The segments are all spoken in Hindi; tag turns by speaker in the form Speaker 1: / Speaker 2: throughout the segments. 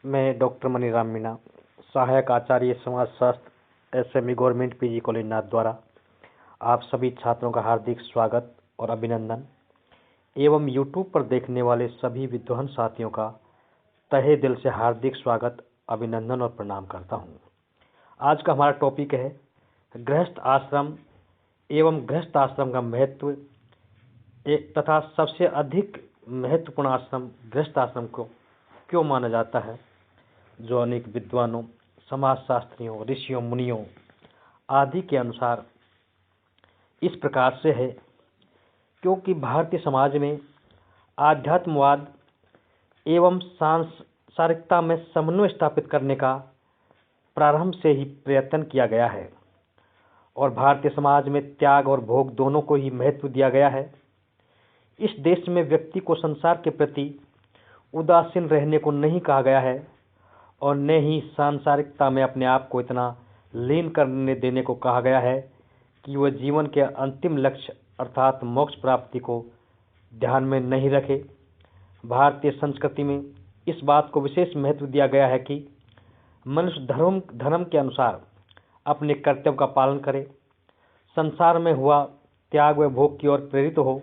Speaker 1: मैं डॉक्टर मनीराम मीणा, सहायक आचार्य समाजशास्त्र, SME government PG college Nathdwara आप सभी छात्रों का हार्दिक स्वागत और अभिनंदन एवं यूट्यूब पर देखने वाले सभी विद्वान साथियों का तहे दिल से हार्दिक स्वागत, अभिनंदन और प्रणाम करता हूँ। आज का हमारा टॉपिक है गृहस्थ आश्रम एवं गृहस्थ आश्रम का महत्व तथा सबसे अधिक महत्वपूर्ण आश्रम गृहस्थ आश्रम को क्यों माना जाता है, जो अनेक विद्वानों, समाजशास्त्रियों, ऋषियों, मुनियों आदि के अनुसार इस प्रकार से है। क्योंकि भारतीय समाज में आध्यात्मवाद एवं सांसारिकता में समन्वय स्थापित करने का प्रारंभ से ही प्रयत्न किया गया है और भारतीय समाज में त्याग और भोग दोनों को ही महत्व दिया गया है। इस देश में व्यक्ति को संसार के प्रति उदासीन रहने को नहीं कहा गया है और न ही सांसारिकता में अपने आप को इतना लीन करने देने को कहा गया है कि वह जीवन के अंतिम लक्ष्य अर्थात मोक्ष प्राप्ति को ध्यान में नहीं रखे। भारतीय संस्कृति में इस बात को विशेष महत्व दिया गया है कि मनुष्य धर्म के अनुसार अपने कर्तव्य का पालन करे, संसार में हुआ त्याग व भोग की ओर प्रेरित हो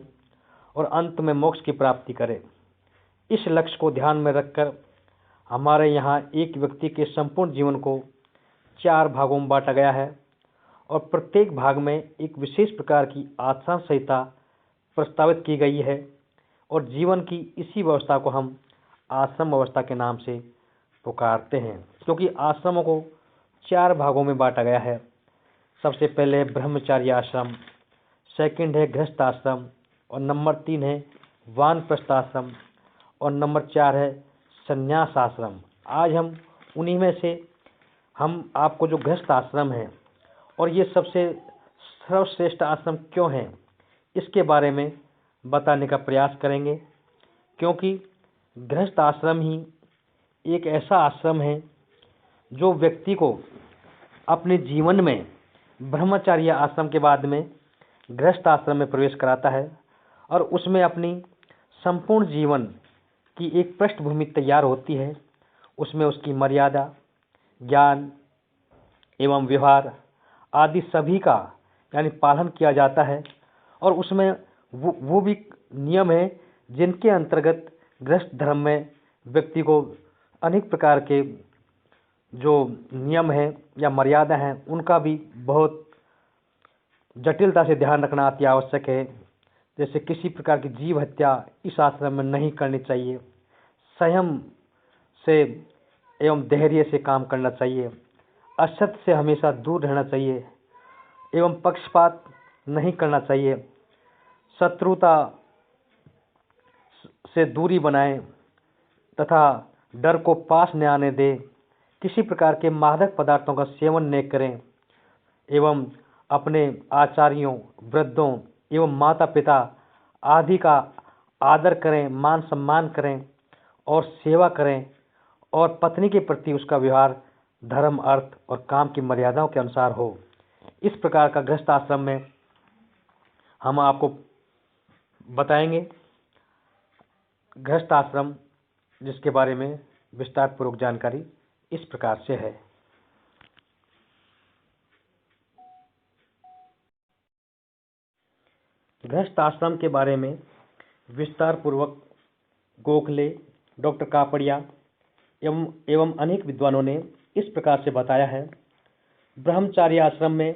Speaker 1: और अंत में मोक्ष की प्राप्ति करे। इस लक्ष्य को ध्यान में रखकर हमारे यहाँ एक व्यक्ति के संपूर्ण जीवन को 4 भागों में बांटा गया है और प्रत्येक भाग में एक विशेष प्रकार की आचार संहिता प्रस्तावित की गई है और जीवन की इसी व्यवस्था को हम आश्रम व्यवस्था के नाम से पुकारते हैं, क्योंकि आश्रमों को 4 भागों में बांटा गया है। सबसे पहले है ब्रह्मचार्य आश्रम, सेकंड है गृहस्थ आश्रम और नंबर 3 है वानप्रस्थ आश्रम और नंबर 4 है संन्यास आश्रम। आज हम उन्हीं में से हम आपको जो गृहस्थ आश्रम है और ये सबसे सर्वश्रेष्ठ आश्रम क्यों है, इसके बारे में बताने का प्रयास करेंगे। क्योंकि गृहस्थ आश्रम ही एक ऐसा आश्रम है जो व्यक्ति को अपने जीवन में ब्रह्मचार्य आश्रम के बाद में गृहस्थ आश्रम में प्रवेश कराता है और उसमें अपनी संपूर्ण जीवन की एक पृष्ठभूमि तैयार होती है। उसमें उसकी मर्यादा, ज्ञान एवं व्यवहार आदि सभी का यानी पालन किया जाता है और उसमें वो भी नियम है जिनके अंतर्गत गृहस्थ धर्म में व्यक्ति को अनेक प्रकार के जो नियम हैं या मर्यादा हैं उनका भी बहुत जटिलता से ध्यान रखना अति आवश्यक है। जैसे किसी प्रकार की जीव हत्या इस आश्रम में नहीं करनी चाहिए, संयम से एवं धैर्य से काम करना चाहिए, असत्य से हमेशा दूर रहना चाहिए एवं पक्षपात नहीं करना चाहिए, शत्रुता से दूरी बनाएं तथा डर को पास न आने दें, किसी प्रकार के मादक पदार्थों का सेवन न करें एवं अपने आचार्यों, वृद्धों एवं माता पिता आदि का आदर करें, मान सम्मान करें और सेवा करें और पत्नी के प्रति उसका व्यवहार धर्म, अर्थ और काम की मर्यादाओं के अनुसार हो। इस प्रकार का गृहस्थ आश्रम में हम आपको बताएंगे गृहस्थ आश्रम, जिसके बारे में विस्तार पूर्वक जानकारी इस प्रकार से है। गृहस्थ आश्रम के बारे में विस्तार पूर्वक गोखले, डॉक्टर कापड़िया एवं अनेक विद्वानों ने इस प्रकार से बताया है। ब्रह्मचार्य आश्रम में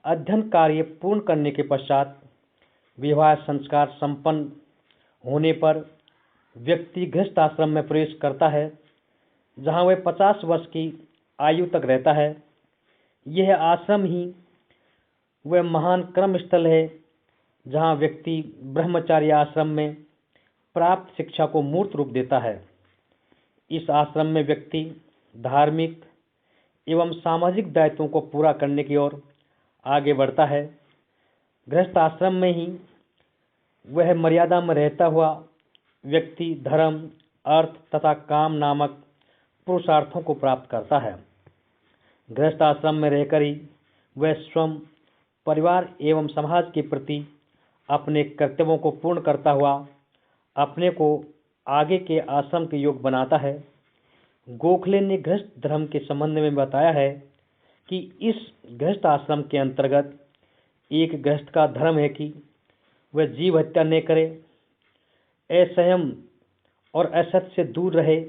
Speaker 1: अध्ययन कार्य पूर्ण करने के पश्चात विवाह संस्कार संपन्न होने पर व्यक्ति गृहस्थ आश्रम में प्रवेश करता है, जहाँ वह 50 वर्ष की आयु तक रहता है। यह आश्रम ही वह महान कर्म स्थल है जहाँ व्यक्ति ब्रह्मचार्य आश्रम में प्राप्त शिक्षा को मूर्त रूप देता है। इस आश्रम में व्यक्ति धार्मिक एवं सामाजिक दायित्वों को पूरा करने की ओर आगे बढ़ता है। गृहस्थ आश्रम में ही वह मर्यादा में रहता हुआ व्यक्ति धर्म, अर्थ तथा काम नामक पुरुषार्थों को प्राप्त करता है। गृहस्थ आश्रम में रहकर ही वह स्वयं, परिवार एवं समाज के प्रति अपने कर्तव्यों को पूर्ण करता हुआ अपने को आगे के आश्रम के योग्य बनाता है। गोखले ने गृहस्थ धर्म के संबंध में बताया है कि इस गृहस्थ आश्रम के अंतर्गत एक गृहस्थ का धर्म है कि वह जीव हत्या न करे, असंयम और असत्य से दूर रहे,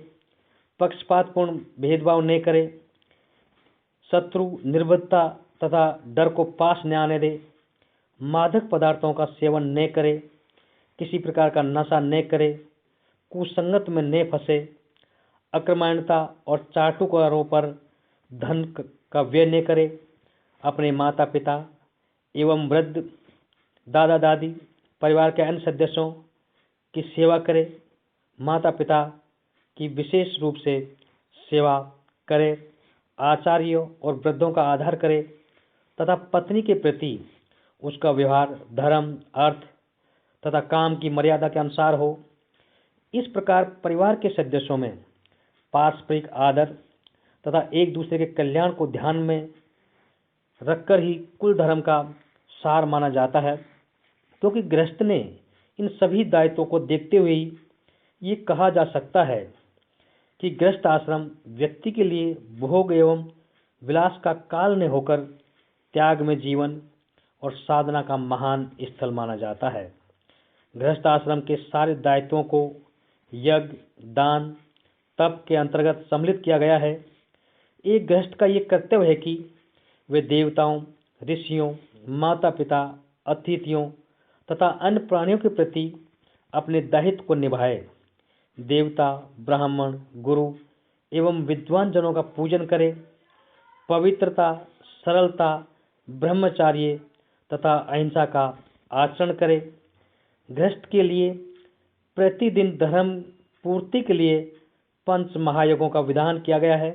Speaker 1: पक्षपातपूर्ण भेदभाव न करे, शत्रु निर्बलता तथा डर को पास न आने दे, मादक पदार्थों का सेवन न करे, किसी प्रकार का नशा न करे, कुसंगत में न फंसे, अक्रमणता और चाटुकारों पर धन का व्यय न करे, अपने माता पिता एवं वृद्ध दादा दादी परिवार के अन्य सदस्यों की सेवा करे, माता पिता की विशेष रूप से सेवा करे, आचार्यों और वृद्धों का आदर करे तथा पत्नी के प्रति उसका व्यवहार धर्म, अर्थ तथा काम की मर्यादा के अनुसार हो। इस प्रकार परिवार के सदस्यों में पारस्परिक आदर तथा एक दूसरे के कल्याण को ध्यान में रखकर ही कुल धर्म का सार माना जाता है, क्योंकि गृहस्थ ने इन सभी दायित्वों को देखते हुए ही ये कहा जा सकता है कि गृहस्थ आश्रम व्यक्ति के लिए भोग एवं विलास का काल न होकर त्याग में जीवन और साधना का महान स्थल माना जाता है। गृहस्थ आश्रम के सारे दायित्वों को यज्ञ, दान, तप के अंतर्गत सम्मिलित किया गया है। एक गृहस्थ का ये कर्तव्य है कि वे देवताओं, ऋषियों, माता पिता, अतिथियों तथा अन्य प्राणियों के प्रति अपने दायित्व को निभाए। देवता, ब्राह्मण, गुरु एवं विद्वान जनों का पूजन करे, पवित्रता, सरलता, ब्रह्मचार्य तथा अहिंसा का आचरण करे। गृहस्थ के लिए प्रतिदिन धर्म पूर्ति के लिए 5 महायज्ञों का विधान किया गया है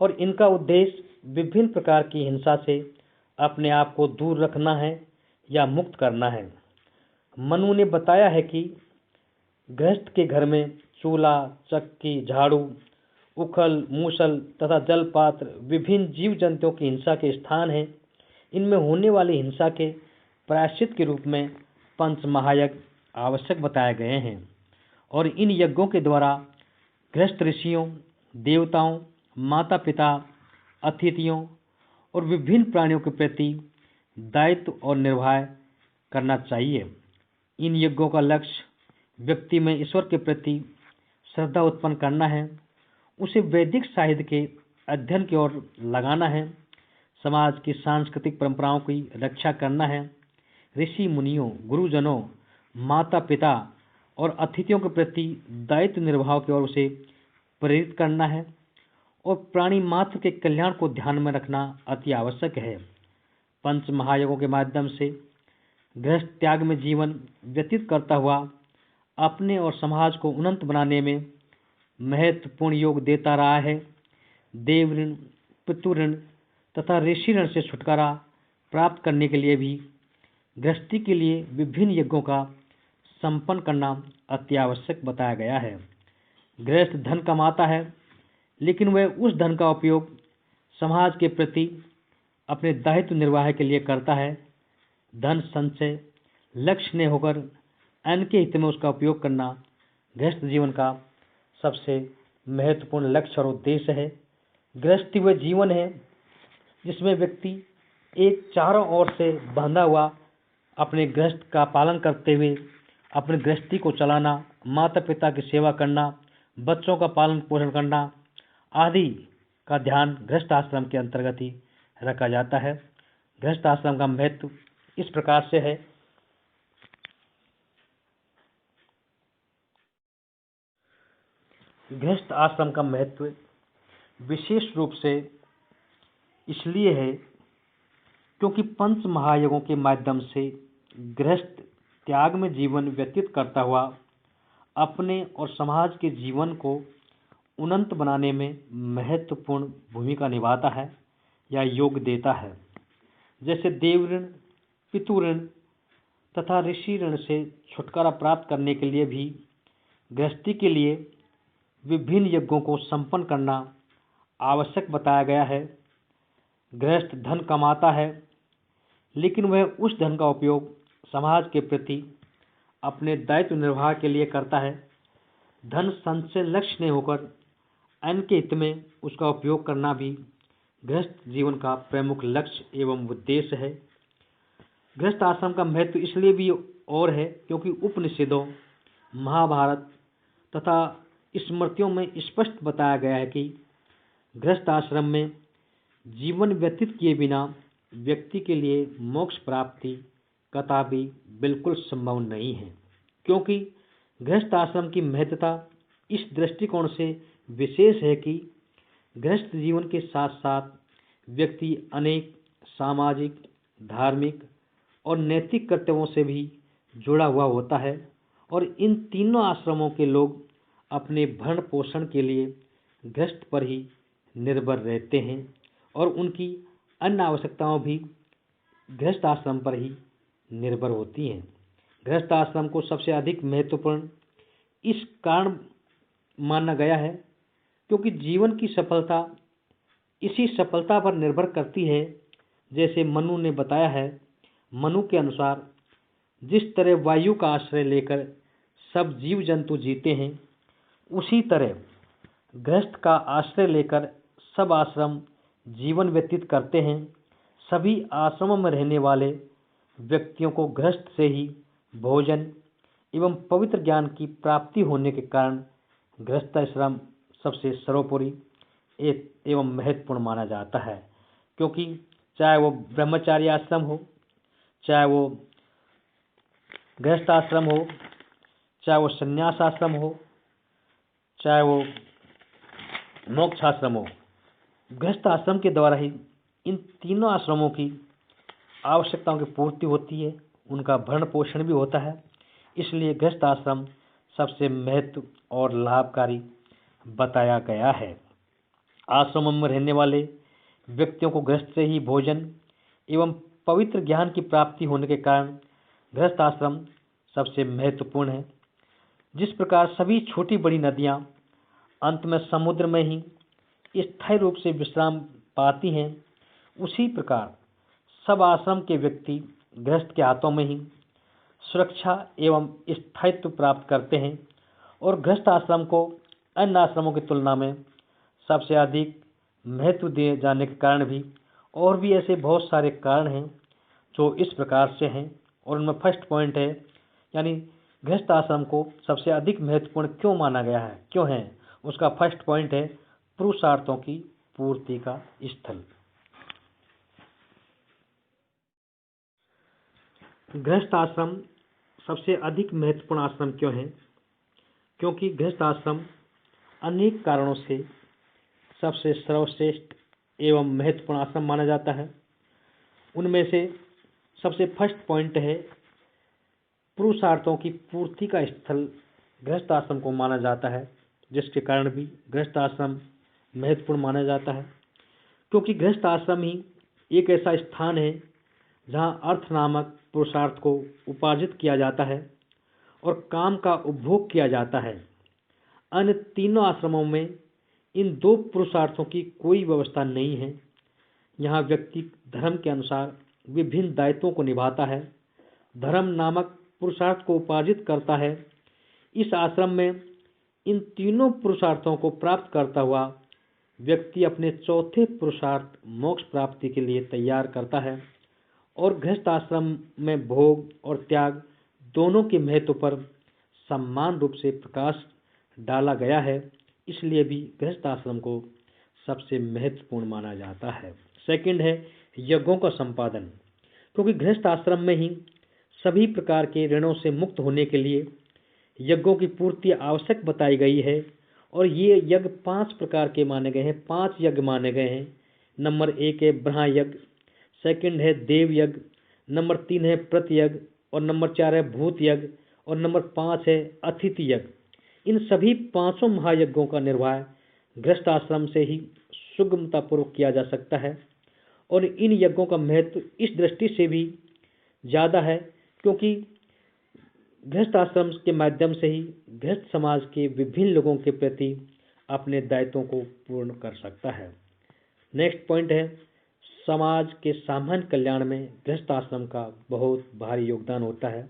Speaker 1: और इनका उद्देश्य विभिन्न प्रकार की हिंसा से अपने आप को दूर रखना है या मुक्त करना है। मनु ने बताया है कि गृहस्थ के घर में चूल्हा, चक्की, झाड़ू, उखल, मूसल तथा जलपात्र विभिन्न जीव जंतुओं की हिंसा के स्थान हैं। इनमें होने वाली हिंसा के प्रायश्चित के रूप में 5 महायज्ञ आवश्यक बताए गए हैं और इन यज्ञों के द्वारा गृहस्थ ऋषियों, देवताओं, माता पिता, अतिथियों और विभिन्न प्राणियों के प्रति दायित्व और निर्वाह करना चाहिए। इन यज्ञों का लक्ष्य व्यक्ति में ईश्वर के प्रति श्रद्धा उत्पन्न करना है, उसे वैदिक साहित्य के अध्ययन की ओर लगाना है, समाज की सांस्कृतिक परंपराओं की रक्षा करना है, ऋषि मुनियों, गुरुजनों, माता पिता और अतिथियों के प्रति दायित्व निर्वाह की ओर उसे प्रेरित करना है और प्राणी मात्र के कल्याण को ध्यान में रखना अति आवश्यक है। 5 महायज्ञों के माध्यम से गृहस्थ त्याग में जीवन व्यतीत करता हुआ अपने और समाज को उन्नत बनाने में महत्वपूर्ण योग देता रहा है। देव ऋण, पितृ ऋण तथा ऋषि ऋण से छुटकारा प्राप्त करने के लिए भी गृहस्थी के लिए विभिन्न यज्ञों का संपन्न करना अति आवश्यक बताया गया है। गृहस्थ धन कमाता है, लेकिन वह उस धन का उपयोग समाज के प्रति अपने दायित्व निर्वाह के लिए करता है। धन संचय लक्ष्य ने होकर अन्य के हित में उसका उपयोग करना गृहस्थ जीवन का सबसे महत्वपूर्ण लक्ष्य और उद्देश्य है। गृहस्थी वह जीवन है जिसमें व्यक्ति एक चारों ओर से बंधा हुआ अपने गृहस्थ का पालन करते हुए अपनी गृहस्थी को चलाना, माता पिता की सेवा करना, बच्चों का पालन पोषण करना आदि का ध्यान गृहस्थ आश्रम के अंतर्गत ही रखा जाता है। गृहस्थ आश्रम का महत्व इस प्रकार से है। गृहस्थ आश्रम का महत्व विशेष रूप से इसलिए है क्योंकि 5 महायज्ञों के माध्यम से गृहस्थ त्याग में जीवन व्यतीत करता हुआ अपने और समाज के जीवन को उन्नत बनाने में महत्वपूर्ण भूमिका निभाता है या योग देता है। जैसे देव ऋण, पितृ ऋण तथा ऋषि ऋण से छुटकारा प्राप्त करने के लिए भी गृहस्थी के लिए विभिन्न यज्ञों को संपन्न करना आवश्यक बताया गया है। गृहस्थ धन कमाता है, लेकिन वह उस धन का उपयोग समाज के प्रति अपने दायित्व निर्वाह के लिए करता है। धन संचय लक्ष्य नहीं होकर अन्य के हित में उसका उपयोग करना भी गृहस्थ जीवन का प्रमुख लक्ष्य एवं उद्देश्य है। गृहस्थ आश्रम का महत्व इसलिए भी और है क्योंकि उपनिषदों, महाभारत तथा स्मृतियों में स्पष्ट बताया गया है कि गृहस्थ आश्रम में जीवन व्यतीत किए बिना व्यक्ति के लिए मोक्ष प्राप्ति कदापि बिल्कुल संभव नहीं है। क्योंकि गृहस्थ आश्रम की महत्ता इस दृष्टिकोण से विशेष है कि गृहस्थ जीवन के साथ साथ व्यक्ति अनेक सामाजिक, धार्मिक और नैतिक कर्तव्यों से भी जुड़ा हुआ होता है और इन तीनों आश्रमों के लोग अपने भरण पोषण के लिए गृहस्थ पर ही निर्भर रहते हैं और उनकी अन्य आवश्यकताओं भी गृहस्थ आश्रम पर ही निर्भर होती हैं। गृहस्थ आश्रम को सबसे अधिक महत्वपूर्ण इस कारण माना गया है क्योंकि जीवन की सफलता इसी सफलता पर निर्भर करती है। जैसे मनु ने बताया है, मनु के अनुसार जिस तरह वायु का आश्रय लेकर सब जीव जंतु जीते हैं, उसी तरह गृहस्थ का आश्रय लेकर सब आश्रम जीवन व्यतीत करते हैं। सभी आश्रमों में रहने वाले व्यक्तियों को गृहस्थ से ही भोजन एवं पवित्र ज्ञान की प्राप्ति होने के कारण गृहस्थ आश्रम सबसे सर्वोपरि एवं महत्वपूर्ण माना जाता है। क्योंकि चाहे वो ब्रह्मचार्य आश्रम हो, चाहे वो गृहस्थ आश्रम हो, चाहे वो संन्यास आश्रम हो, चाहे वो मोक्ष आश्रम हो, गृहस्थ आश्रम के द्वारा ही इन तीनों आश्रमों की आवश्यकताओं की पूर्ति होती है, उनका भरण पोषण भी होता है। इसलिए गृहस्थ आश्रम सबसे महत्व और लाभकारी बताया गया है। आश्रमों में रहने वाले व्यक्तियों को गृहस्थ से ही भोजन एवं पवित्र ज्ञान की प्राप्ति होने के कारण गृहस्थ आश्रम सबसे महत्वपूर्ण है। जिस प्रकार सभी छोटी बड़ी नदियां अंत में समुद्र में ही स्थायी रूप से विश्राम पाती हैं, उसी प्रकार सब आश्रम के व्यक्ति गृहस्थ के हाथों में ही सुरक्षा एवं स्थायित्व प्राप्त करते हैं और गृहस्थ आश्रम को अन्य आश्रमों की तुलना में सबसे अधिक महत्व दिए जाने के कारण भी और भी ऐसे बहुत सारे कारण हैं जो इस प्रकार से हैं। और उनमें फर्स्ट पॉइंट है, यानी गृहस्थ आश्रम को सबसे अधिक महत्वपूर्ण क्यों माना गया है, क्यों है, उसका फर्स्ट पॉइंट है पुरुषार्थों की पूर्ति का स्थल। गृहस्थ आश्रम सबसे अधिक महत्वपूर्ण आश्रम क्यों है? क्योंकि गृहस्थ आश्रम अनेक कारणों से सबसे सर्वश्रेष्ठ एवं महत्वपूर्ण आश्रम माना जाता है। उनमें से सबसे फर्स्ट पॉइंट है पुरुषार्थों की पूर्ति का स्थल गृहस्थ आश्रम को माना जाता है, जिसके कारण भी गृहस्थ आश्रम महत्वपूर्ण माना जाता है। क्योंकि गृहस्थ आश्रम ही एक ऐसा स्थान है जहाँ अर्थ नामक पुरुषार्थ को उपार्जित किया जाता है और काम का उपभोग किया जाता है। अन्य तीनों आश्रमों में इन दो पुरुषार्थों की कोई व्यवस्था नहीं है। यहाँ व्यक्ति धर्म के अनुसार विभिन्न दायित्वों को निभाता है, धर्म नामक पुरुषार्थ को उपार्जित करता है। इस आश्रम में इन तीनों पुरुषार्थों को प्राप्त करता हुआ व्यक्ति अपने चौथे पुरुषार्थ मोक्ष प्राप्ति के लिए तैयार करता है। और गृहस्थ आश्रम में भोग और त्याग दोनों के महत्व पर समान रूप से प्रकाश डाला गया है, इसलिए भी गृहस्थ आश्रम को सबसे महत्वपूर्ण माना जाता है। सेकंड है यज्ञों का संपादन। क्योंकि गृहस्थ आश्रम में ही सभी प्रकार के ऋणों से मुक्त होने के लिए यज्ञों की पूर्ति आवश्यक बताई गई है और ये यज्ञ 5 प्रकार के माने गए हैं, 5 यज्ञ माने गए हैं। नंबर 1 है ब्रह्म यज्ञ, सेकंड है देव यज्ञ, नंबर 3 है प्रति यज्ञ और नंबर 4 है भूत यज्ञ और नंबर 5 है अतिथि यज्ञ। इन सभी 5 महायज्ञों का निर्वाह गृहस्थ आश्रम से ही सुगमतापूर्वक किया जा सकता है और इन यज्ञों का महत्व इस दृष्टि से भी ज़्यादा है क्योंकि गृहस्थ आश्रम के माध्यम से ही गृहस्थ समाज के विभिन्न लोगों के प्रति अपने दायित्वों को पूर्ण कर सकता है। नेक्स्ट पॉइंट है समाज के सामान्य कल्याण में गृहस्थ आश्रम का बहुत भारी योगदान होता है।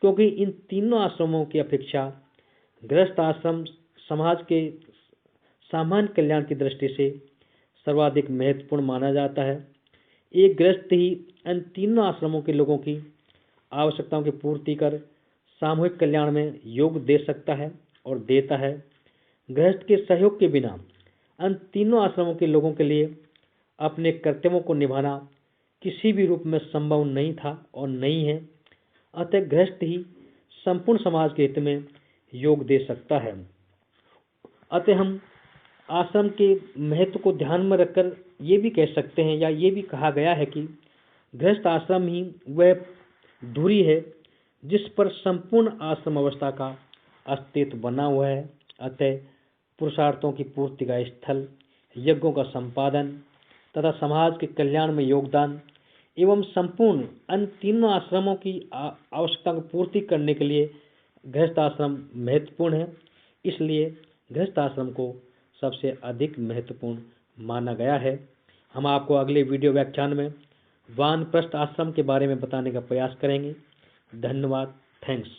Speaker 1: क्योंकि इन तीनों आश्रमों की अपेक्षा गृहस्थ आश्रम समाज के सामान्य कल्याण की दृष्टि से सर्वाधिक महत्वपूर्ण माना जाता है। एक गृहस्थ ही इन तीनों आश्रमों के लोगों की आवश्यकताओं की पूर्ति कर सामूहिक कल्याण में योग दे सकता है और देता है। गृहस्थ के सहयोग के बिना इन तीनों आश्रमों के लोगों के लिए अपने कर्तव्यों को निभाना किसी भी रूप में संभव नहीं था और नहीं है। अतः गृहस्थ ही संपूर्ण समाज के हित में योग दे सकता है। अतः हम आश्रम के महत्व को ध्यान में रखकर ये भी कह सकते हैं या ये भी कहा गया है कि गृहस्थ आश्रम ही वह धुरी है जिस पर संपूर्ण आश्रम अवस्था का अस्तित्व बना हुआ है। अतः पुरुषार्थों की पूर्ति का स्थल, यज्ञों का संपादन तथा समाज के कल्याण में योगदान एवं संपूर्ण अन्य तीनों आश्रमों की आवश्यकता की पूर्ति करने के लिए गृहस्थ आश्रम महत्वपूर्ण है। इसलिए गृहस्थ आश्रम को सबसे अधिक महत्वपूर्ण माना गया है। हम आपको अगले वीडियो व्याख्यान में वानप्रस्थ आश्रम के बारे में बताने का प्रयास करेंगे। धन्यवाद। थैंक्स।